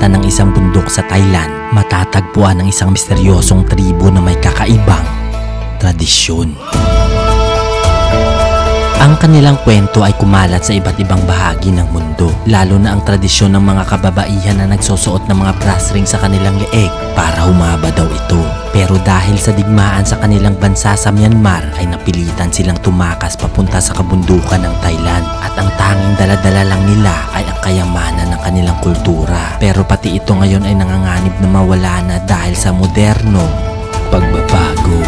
pagitan ng isang bundok sa Thailand, matatagpuan ang isang misteryosong tribo na may kakaibang tradisyon. Ang kanilang kwento ay kumalat sa iba't ibang bahagi ng mundo, lalo na ang tradisyon ng mga kababaihan na nagsusuot ng mga brass ring sa kanilang leeg para humaba daw ito. Pero dahil sa digmaan sa kanilang bansa sa Myanmar ay napilitan silang tumakas papunta sa kabundukan ng Thailand at ang tanging daladala lang nila ay ang kayamanan ng kanilang kultura. Pero pati ito ngayon ay nanganganib na mawala na dahil sa modernong pagbabago.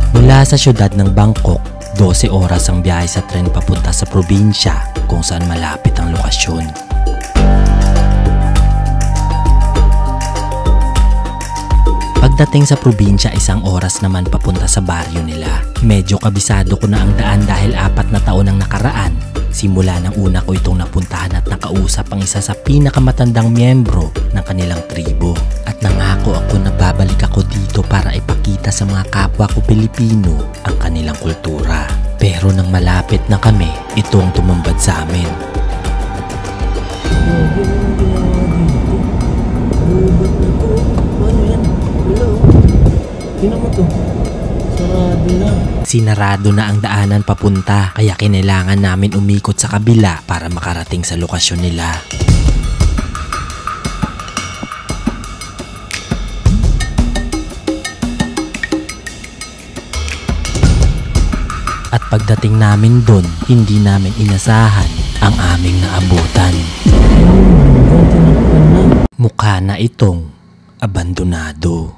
Mula sa syudad ng Bangkok, 12 oras ang biyahe sa tren papunta sa probinsya kung saan malapit ang lokasyon. Pagdating sa probinsya, 1 oras naman papunta sa baryo nila. Medyo kabisado ko na ang daan dahil 4 na taon ang nakaraan. Simula ng una ko itong napuntahan at nakausap ang isa sa pinakamatandang miyembro ng kanilang tribo. At nangako ako na babalik ako dito para ipakita sa mga kapwa ko Pilipino ang kanilang kultura. Pero nang malapit na kami, ito ang tumambad sa amin. Sinarado na ang daanan papunta, kaya kinailangan namin umikot sa kabila para makarating sa lokasyon nila. At pagdating namin dun, hindi namin inasahan ang aming naabutan. Mukha na itong abandonado.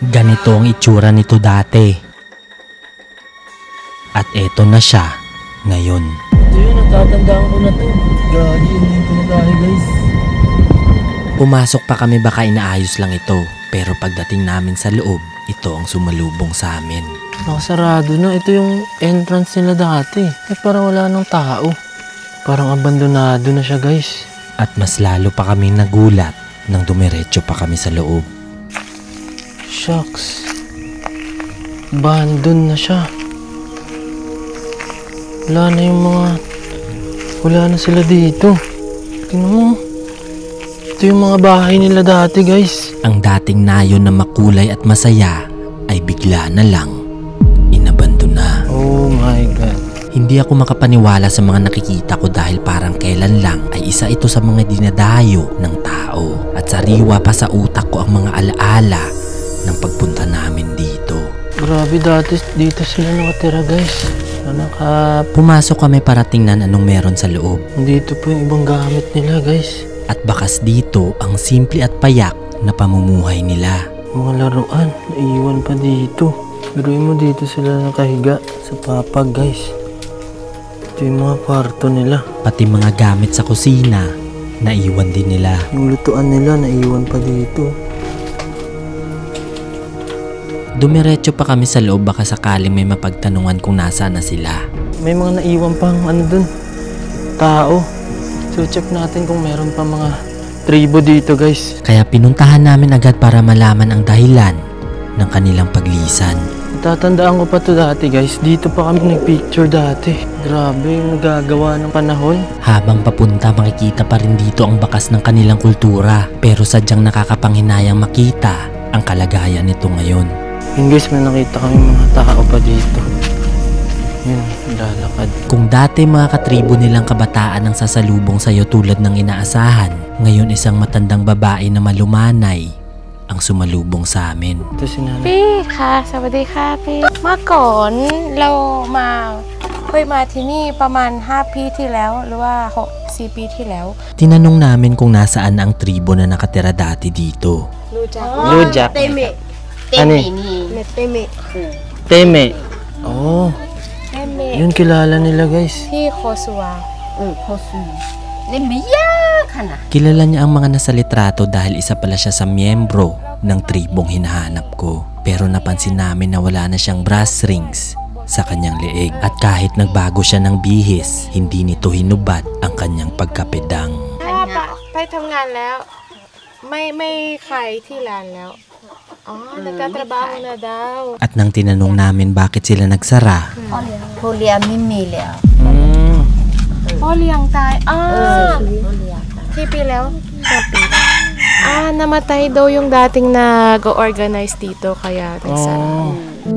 Ganito ang itsura nito dati. At eto na siya ngayon. Ito yun, natatandaan ko na to. Gagi, hindi ko na tayo guys. Pumasok pa kami baka inaayos lang ito. Pero pagdating namin sa loob, ito ang sumalubong sa amin. Nakasarado na. Ito yung entrance nila dati. Eh parang wala nang tao. Parang abandonado na siya guys. At mas lalo pa kaming nagulat nang dumiretso pa kami sa loob. Shucks. Abandon na siya. Wala na sila dito. Tingnan mo. Ito yung mga bahay nila dati guys. Ang dating nayon na makulay at masaya ay bigla na lang inabandona. Oh my God. Hindi ako makapaniwala sa mga nakikita ko dahil parang kailan lang ay isa ito sa mga dinadayo ng tao. At sariwa pa sa utak ko ang mga alaala ng pagpunta namin dito. Grabe, dati dito sila nakatira guys. Pumasok kami para tingnan anong meron sa loob. Dito po yung ibang gamit nila guys. At bakas dito ang simple at payak na pamumuhay nila. Mga laruan, naiwan pa dito. Biruin mo dito sila nakahiga sa papag guys. Ito yung mga kwarto nila. Pati mga gamit sa kusina, naiwan din nila. Yung lutuan nila, naiwan pa dito. Dumiretso pa kami sa loob baka sakaling may mapagtanungan kung nasaan na sila. May mga naiwan pang dun, tao. So check natin kung meron pa mga tribo dito guys. Kaya pinuntahan namin agad para malaman ang dahilan ng kanilang paglisan. Tatandaan ko pa to dati guys. Dito pa kami nagpicture dati. Grabe yung nagagawa ng panahon. Habang papunta makikita pa rin dito ang bakas ng kanilang kultura. Pero sadyang nakakapanghinayang makita ang kalagayan nito ngayon. Yun guys, may nakita kami mga tao pa dito. Yun, lalakad. Kung dati mga katribo nilang kabataan ang sasalubong sa'yo tulad ng inaasahan, ngayon isang matandang babae na malumanay ang sumalubong sa amin. Ito si Nanay. พี่ค่ะสวัสดีค่ะพี่เมื่อก่อนเราเคยมาที่นี่ประมาณ5 ปีที่แล้วหรือว่า4 ปีที่แล้ว Tinanong namin kung nasaan ang tribo na nakatira dati dito. Lujak. Ano? Teme. Oh. Yun kilala nila guys. ที่โคซัว Kilala niya ang mga nasa litrato dahil isa pala siya sa miyembro ng tribong hinahanap ko. Pero napansin namin na wala na siyang brass rings sa kanyang leeg. At kahit nagbago siya ng bihis, hindi nito hinubad ang kanyang pagkapedang. ไปทำงานแล้วไม่ขายที่ร้านแล้ว nagtatrabaho na daw. At nang tinanong namin bakit sila nagsara, พ่อเลี้ยงตายกี่ปีแล้ว5 ปีnamatay daw yung dating nag-organize dito kaya nagsara.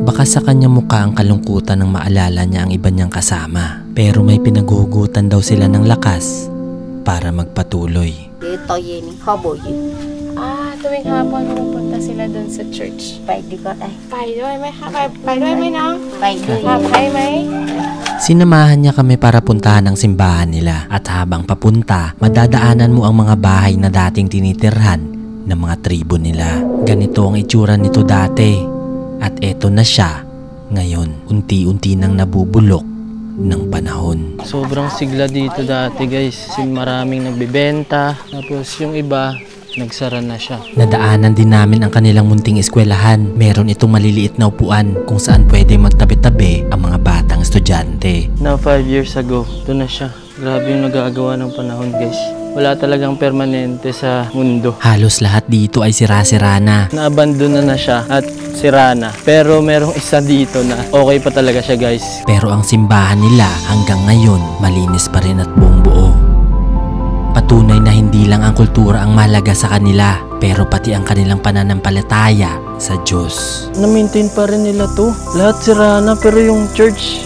Baka sa kanya mukha ang kalungkutan ng maalala niya ang iba niyang kasama. Pero may pinaghuhugutan daw sila ng lakas para magpatuloy. Tuwing hapon pupunta sila dun sa church. Paiด้วยไหมน้องpaiไหม Sinamahan niya kami para puntahan ang simbahan nila at habang papunta, madadaanan mo ang mga bahay na dating tinitirhan ng mga tribo nila. Ganito ang itsura nito dati at eto na siya ngayon, unti-unti nang nabubulok ng panahon. Sobrang sigla dito dati guys. Maraming nagbibenta. Tapos yung iba, nagsara na siya. Nadaanan din namin ang kanilang munting eskwelahan. Meron itong maliliit na upuan kung saan pwede magtabi-tabi ang mga batang estudyante. Now 5 years ago, ito na siya. Grabe yung nagagawa ng panahon guys. Wala talagang permanente sa mundo. Halos lahat dito ay sira-sira na. Naabandona na siya at sira na. Pero merong isa dito na okay pa talaga siya guys. Pero ang simbahan nila hanggang ngayon malinis pa rin at buong buo. Patunay na hindi lang ang kultura ang mahalaga sa kanila, pero pati ang kanilang pananampalataya sa Diyos. Na-maintain pa rin nila to. Lahat sira na pero yung church,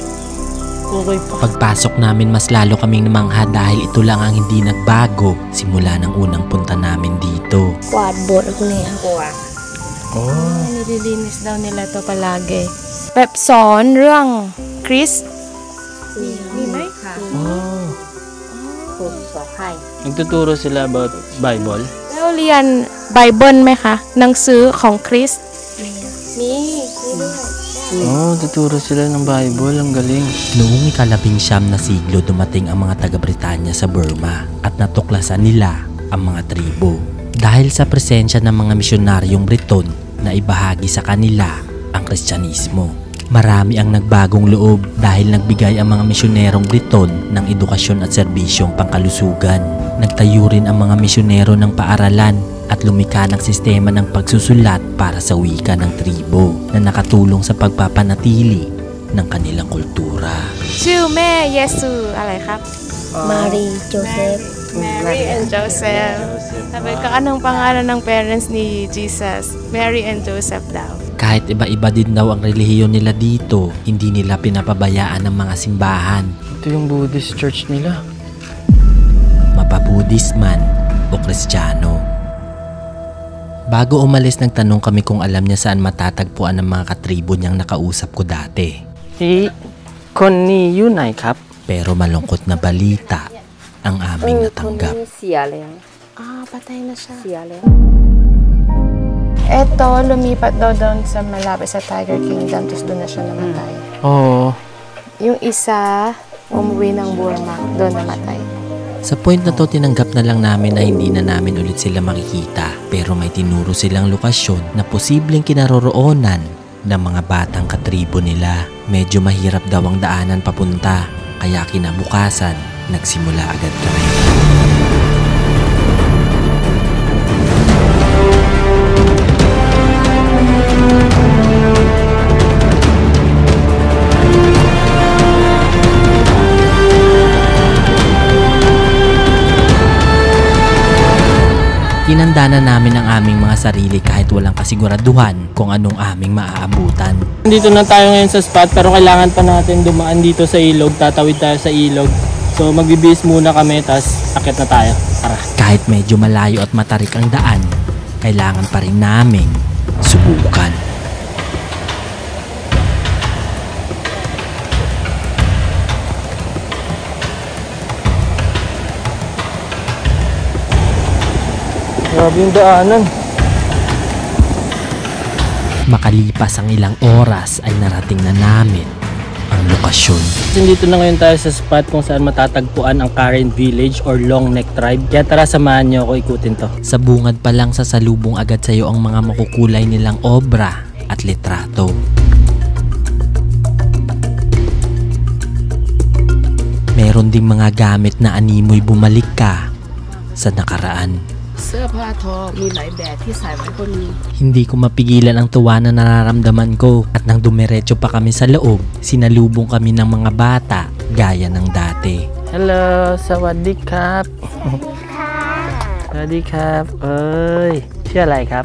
okay pa. Pagpasok namin mas lalo kaming namangha dahil ito lang ang hindi nagbago simula ng unang punta namin dito. Nililinis daw nila to palagi. Pep sอนเรื่องคริสต์มีไหม Nagtuturo sila about Bible. แล้วเรียนไบเบิลไหมคะหนังสือของคริสต์มีด้วย Tuturo sila ng Bible. Ang galing. Noong ika-19 na siglo dumating ang mga taga-Britanya sa Burma at natuklasan nila ang mga tribo. Dahil sa presensya ng mga misyonaryong Briton na ibahagi sa kanila ang Kristyanismo. Marami ang nagbagong loob dahil nagbigay ang mga misyonerong Briton ng edukasyon at serbisyong pangkalusugan. Nagtayo rin ang mga misyonero ng paaralan at lumikha ng sistema ng pagsusulat para sa wika ng tribo na nakatulong sa pagpapanatili ng kanilang kultura. ชื่อแม่เยซูอะไรครับ Mary Joseph. Mary and Joseph. Sabi ko, anong pangalan ng parents ni Jesus? Mary and Joseph daw. Kahit iba-iba din daw ang relihiyon nila dito, hindi nila pinapabayaan ang mga simbahan. Ito yung Buddhist church nila. Mapa-Buddhist man o Kristiyano. Bago umalis nagtanong kami kung alam niya saan matatagpuan ang mga katribo niyang nakausap ko dati. Kon ni Yunay Kap. Pero malungkot na balita ang aming natanggap. Patay na siya. Siya lang. Eto, lumipat daw doon sa malapit sa Tiger Kingdom, tapos doon na siya namatay. Yung isa, umuwi ng Burma, doon namatay. Sa point na to, tinanggap na lang namin na hindi na namin ulit sila makikita. Pero may tinuro silang lokasyon na posibleng kinaroroonan ng mga batang katribo nila. Medyo mahirap daw ang daanan papunta, kaya kinabukasan, nagsimula agad kami. Hinanda na namin ang aming mga sarili kahit walang kasiguraduhan kung anong aming maaabutan. Dito na tayo ngayon sa spot pero kailangan pa natin dumaan dito sa ilog. Tatawid tayo sa ilog. So magbibihis muna kami tapos akit na tayo. Tara. Kahit medyo malayo at matarik ang daan, kailangan pa rin namin subukan. Grabe yung daanan. Makalipas ang ilang oras ay narating na namin ang lokasyon. Dito na ngayon tayo sa spot kung saan matatagpuan ang Karen Village or Long Neck Tribe. Kaya tara, samahan niyo ako ikutin to. Sa bungad pa lang sasalubong agad sa iyo ang mga makukulay nilang obra at litrato. Meron ding mga gamit na animoy bumalik ka sa nakaraan. Hindi ko mapigilan ang tuwa na nararamdaman ko at nang dumiretso pa kami sa loob, sinalubong kami ng mga bata gaya ng dati. Hello สวัสดีครับสวัสดีครับเอ้ยชื่ออะไรครับ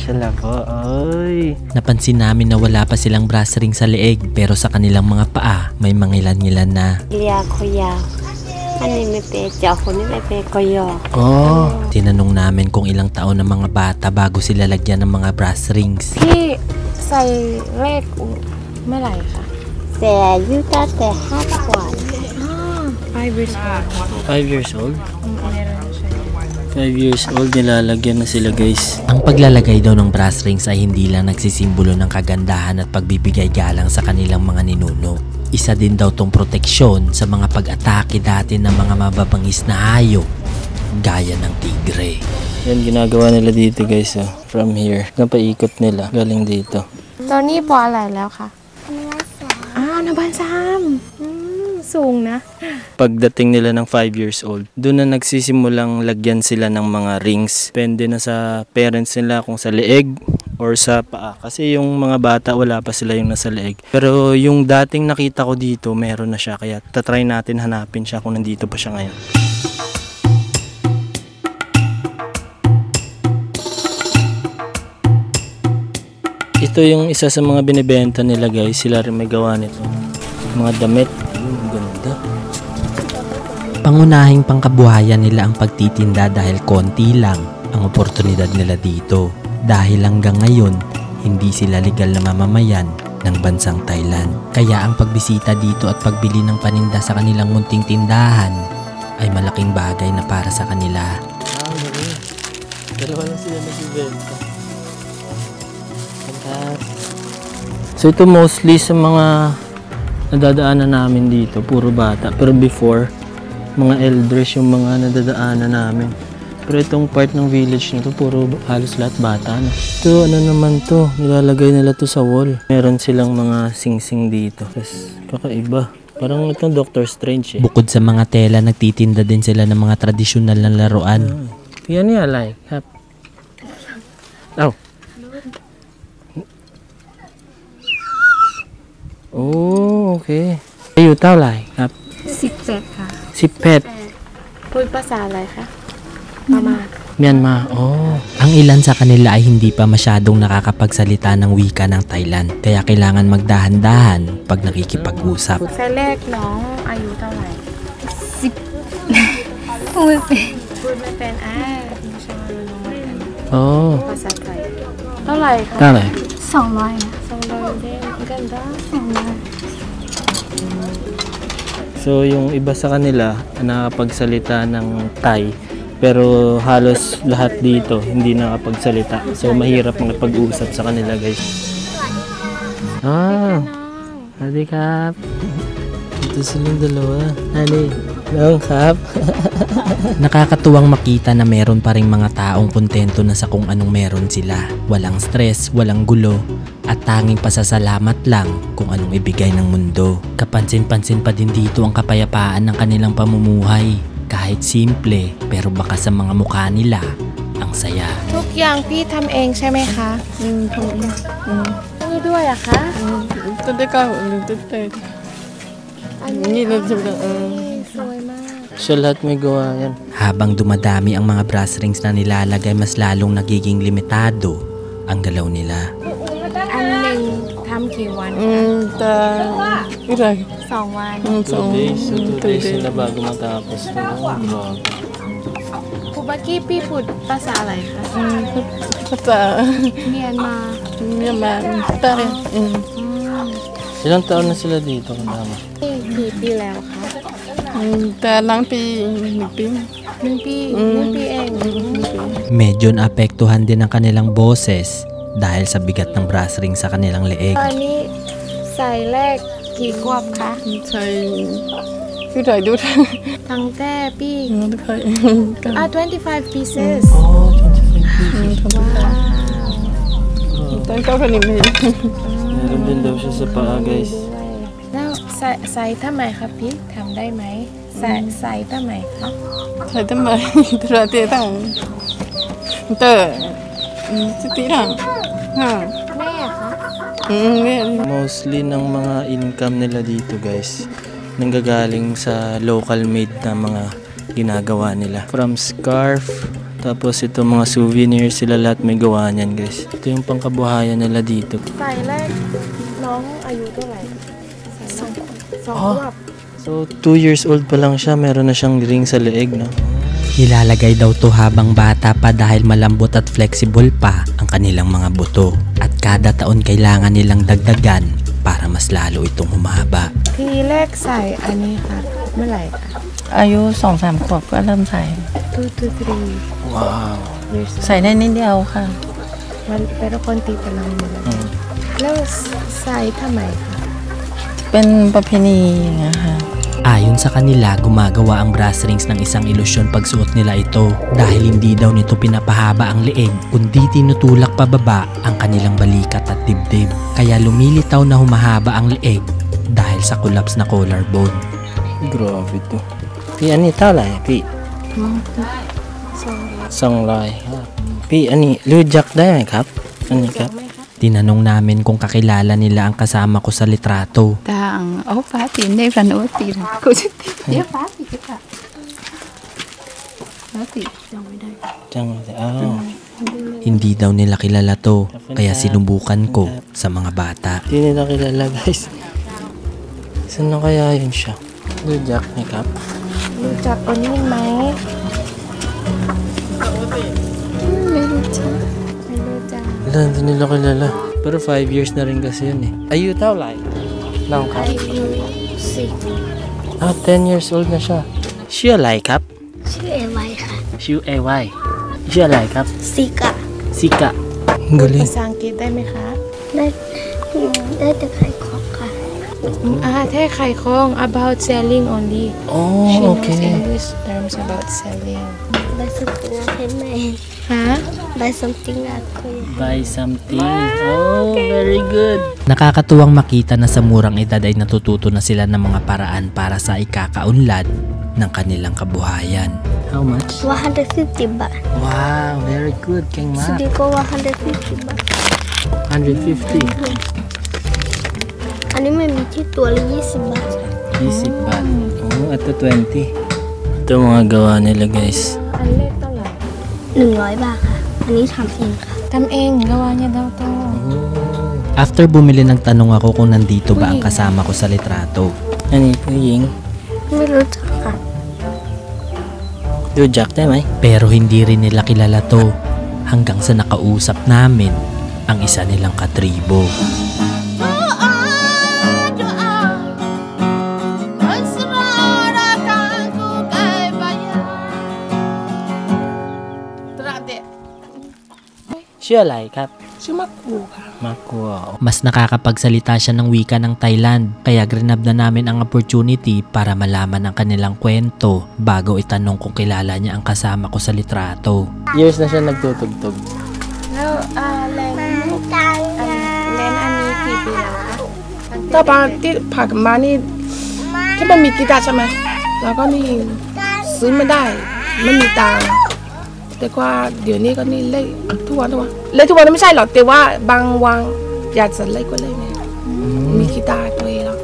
Shalavo. Ay. Napansin namin na wala pa silang brass ring sa leeg pero sa kanilang mga paa may mangilan-ngilan na. Tinanong namin kung ilang taon ng mga bata bago sila lagyan ng mga brass rings. พี่ใส่เลขเมื่อไหร่คะ แต่อายุตั้งแต่5 ขวบ 5 years old 5 years old? meron na siya 5 years old, nilalagyan na sila guys. Ang paglalagay daw ng brass rings ay hindi lang nagsisimbolo ng kagandahan at pagbibigay galang sa kanilang mga ninuno. Isa din daw tong proteksyon sa mga pag-atake dati ng mga mababangis na hayop gaya ng tigre. Yan ginagawa nila dito guys. From here. Napaikot nila. Galing dito. ตอนนี้ปออะไรแล้วคะอนุบาล3สูงนะ Pagdating nila ng 5 years old, doon na nagsisimulang lagyan sila ng mga rings. Depende na sa parents nila kung sa leeg or sa paa. Kasi yung mga bata wala pa sila yung nasa leeg. Pero yung dating nakita ko dito, meron na siya. Kaya tatry natin hanapin siya kung nandito pa siya ngayon. Ito yung isa sa mga binibenta nila guys. Sila rin may gawa nito. Mga damit. Ang ganda. Pangunahing pangkabuhayan nila ang pagtitinda dahil konti lang ang oportunidad nila dito. Dahil hanggang ngayon, hindi sila legal na mamamayan ng bansang Thailand. Kaya ang pagbisita dito at pagbili ng paninda sa kanilang munting tindahan ay malaking bagay na para sa kanila. Dalawa lang sila nagbibenta. So ito mostly sa mga nadadaanan namin dito, puro bata. Pero before, mga elders yung mga nadadaanan namin. Pero itong part ng village na to, puro halos lahat bata na. Ito, ano naman to, nilalagay nila to sa wall. Meron silang mga sing-sing dito. Tapos, kakaiba. Parang itong Doctor Strange eh. Bukod sa mga tela, nagtitinda din sila ng mga tradisyonal na laruan. Yan niya, like. Oh. Oh, okay. อายุเท่าไหร่ครับ 17 ค่ะ 18 พูดภาษาอะไรคะประมาณ Myanmar. Oh. Ang ilan sa kanila ay hindi pa masyadong nakakapagsalita ng wika ng Thailand, kaya kailangan magdahan-dahan pag nakikipag-usap. ใส่เลขน้องอายุเท่าไหร่ พูดไม่เป็น พูดไม่เป็นไม่ใช่ว่าน้องไม่เป็น Oh. ภาษาไทยเท่าไหร่คะ เท่าไหร่ 200นะ 200 din ang ganda So, yung iba sa kanila nakapagsalita ng Thai, pero halos lahat dito hindi nakapagsalita. So, mahirap makipag-usap sa kanila, guys. Hadi kap. Ito silang dalawa. Hadi. Nong kap. Nakakatuwang makita na meron pa ring mga taong kontento na sa kung anong meron sila. Walang stress, walang gulo, at tanging pasasalamat lang kung anong ibigay ng mundo. Kapansin-pansin pa din dito ang kapayapaan ng kanilang pamumuhay. Kahit simple, pero baka sa mga mukha nila, ang saya. ทุกอย่างพี่ทำเองใช่ไหมคะนี่ด้วยอะคะอันนี้สวยมาก Siya lahat may gawa yan. Habang dumadami ang mga brass rings na nilalagay, mas lalong nagiging limitado ang galaw nila. อันหนึ่งทำกี่วัน 2 วัน 2 days. So 2 days sila bago matapos. Grabe. ครูบักกี้พี่พูดภาษาอะไรคะ ภาษา เมียนมา เมียนมาใต้ Ilang taon na sila dito? Kadama? กี่ปีแล้วคะ แต่หลังปี1 ปี 1 ปีเอง Medyo naapektuhan din ang kanilang boses dahil sa bigat ng brass ring sa kanilang leeg. ตอนนี้ใส่เลขกี่ขวบคะ ใช่ดูถ่ายดูถ่าย ทั้งแต่ปี ดูถ่าย 25 pieces Oh, 25 ว้าว แต่ก็คนนี้ไม่ Meron din daw siya sa paa, guys. แล้วใส่ทำไมคะพี่ทำได้ไหมใส่ทำไมคะ ใช่ทำไมตัวเตี้ยตั้งแต่สติตั้ง แม่คะ เนี่ย Mostly ng mga income nila dito, guys, nanggagaling sa local made na mga ginagawa nila. From scarf, tapos ito mga souvenirs, sila lahat may gawa niyan guys. Ito yung pangkabuhayan nila dito. ใส่แรกน้องอายุเท่าไหร่ใส่สองขวบ So 2 years old pa lang siya, meron na siyang ring sa leeg, no? Nilalagay daw to habang bata pa dahil malambot at flexible pa ang kanilang mga buto. At kada taon kailangan nilang dagdagan para mas lalo itong humaba. ทีแรกใส่อันนี้ค่ะเมื่อไหร่คะ อายุ 2-3 ขวบก็เริ่มใส่ 2 to 3 Wow! years ใส่ได้นิดเดียวค่ะ มันpero konti pa lang nila แล้วใส่ทำไมคะ เป็นประเพณีอย่างเงี้ยค่ะ Ayon sa kanila, gumagawa ang brass rings ng isang ilusyon pagsuot nila ito dahil hindi daw nito pinapahaba ang leeg kundi tinutulak pababa ang kanilang balikat at dibdib. Kaya lumilitaw na humahaba ang leeg dahil sa collapse na collarbone. Grabe to. Pi, ani talay? Pi? Songlay. Pi, ani? Lujak da yan, kap? Ani, kap? Tinanong namin kung kakilala nila ang kasama ko sa litrato. Đang ốp phá tiền đây phần ốp tiền cô chứ tiền phá thì cái cả phá tiền trong đây Diyan, oh. Hindi daw nila kilala to, kaya sinubukan ko sa mga bata. Hindi nila kilala, guys. Saan na kaya yun siya? Lujak ni kap? รู้จักคนนี้ไหม mấy đứa cháu ไม่รู้จัก Wala, hindi nila kilala. Pero 5 years na rin kasi yun eh. Ayu tao lai? Lang kap? 10 Ah, 10 years old na siya. Siya lai kap? ชื่อเอไวค่ะ Siya ay. Siya lai kap? ซิกะ Sika. Ang พูด galing. ภาษาอังกฤษได้ไหมคะ ได้แต่ขายของค่ะ แค่ขายของ about selling only she Oh, knows okay. English terms about selling buy something at night ฮะ buy something at kuya Buy something. Oh, very good. Nakakatuwang makita na sa murang edad ay natututo na sila ng mga paraan para sa ikakaunlad ng kanilang kabuhayan. How much? 150 บาท Wow, very good. Keng สุ ma. ดีก็150 บาท 150. อันนี้มันมีที่ตัวละ20 บาท 20 baht. Oh, ito 20. Ito mga gawa nila guys. อันเล็กเท่าไหร่ 100 บาทค่ะ อันนี้ทำเองค่ะ ทำเองgawa niya daw to After bumili ng tanong ako kung nandito ba ang kasama ko sa litrato. Ano yung? ไม่รู้จักค่ะ Lujak tayo may? Pero hindi rin nila kilala to hanggang sa nakausap namin ang isa nilang katribo. Siya lai kap? ชื่อมักกูค่ะ Makuha. Mas nakakapagsalita siya ng wika ng Thailand kaya grinab na namin ang opportunity para malaman ang kanilang kwento bago itanong kung kilala niya ang kasama ko sa litrato. Years na siya nagtutugtog. แล้วแรงอันนี้กี่ปีแล้วคะ ตอนที่ผ่านมานี่ที่มันมีกีตาร์ใช่ไหมแล้วก็นี่ซื้อไม่ได้ไม่มีตังค์แต่ว่าเดี๋ยวนี้ก็นี่เล่นทุกวันเล่นทุกวันไม่ใช่หรอกแต่ว่าบางวันอยากจะเล่นก็เล่นเนี่ยมีกีตาร์ตัวเองแล้ว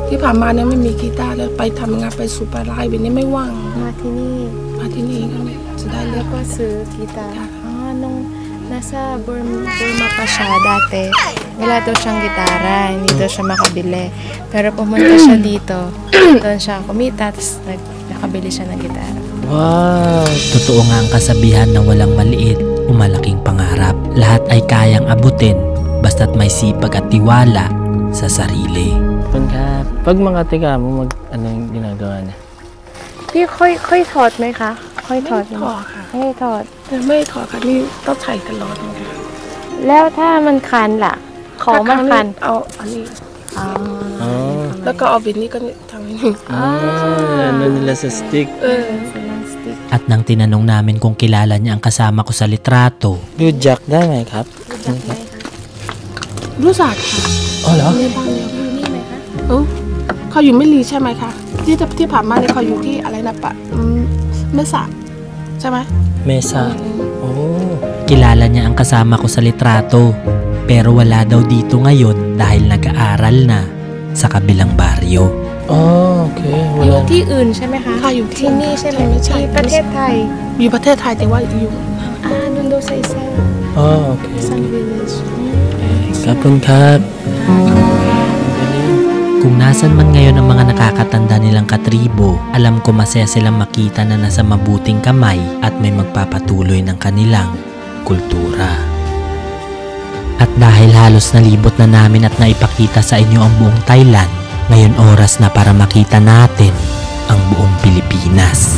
ที่ผ่านมาเนี่ยไม่มีกีตาร์เลยไปทำงานไปสูบอะไรวันนี้ไม่ว่าง มาที่นี่ มาที่นี่ก็เลยจะได้เล่ แล้ น วก็ซื้อกีตาร์nung nasa Burma pa siya dati, wala daw siyang gitara, hindi daw siya makabili. Pero pumunta siya dito, doon siya kumita, tapos nakabili siya ng gitara. Wow! Totoo nga ang kasabihan na walang maliit o malaking pangarap. Lahat ay kayang abutin basta't may sipag at tiwala sa sarili. Pag mga tiga mo, ano yung ginagawa niya? พี่ค่อยถอดไหมคะ ค่อยถอดไหม ถอดค่ะ ไม่ถอด แต่ไม่ถอดค่ะนี่ต้องใช้ตลอดเลยค่ะ แล้วถ้ามันคันล่ะ ของมันคัน เอาอันนี้ อ๋อ Oh. แล้วก็เอาบินนี้ก็นี่ทำอย่างนี้ Ano nila sa stick? เป็นลังสติก At nang tinanong namin kung kilala niya ang kasama ko sa litrato, Lujakได้ไหมครับ รู้จักค่ะ Oh,เหรอ? ในบ้านเนี่ยอยู่นี่ไหมคะเขาอยู่ไม่รีใช่ไหมคะที่ผ่านมาเนี่ยเขาอยู่ที่อะไรนะแม่สะใช่ไหม Mesa. Oh. kilala niya ang kasama ko sa litrato. Pero wala daw dito ngayon dahil nag-aaral na sa kabilang baryo. อ๋อโอเค อ เว ยู่ ลา ที่อื่นใช่ไหมคะ ค่ะอยู่ที่ ที่นี่ใช่ไหม ไม่ใช่ ที่ประเทศไทย อยู่ประเทศไทยแต่ว่าอยู่ ดุนโดไซเซล อ๋อโอเค ซันวิลเลจ ขอบคุณครับ Kung nasan man ngayon ang mga nakakatanda nilang katribo, alam ko masaya silang makita na nasa mabuting kamay at may magpapatuloy ng kanilang kultura. At dahil halos nalibot na namin at naipakita sa inyo ang buong Thailand, ngayon oras na para makita natin ang buong Pilipinas.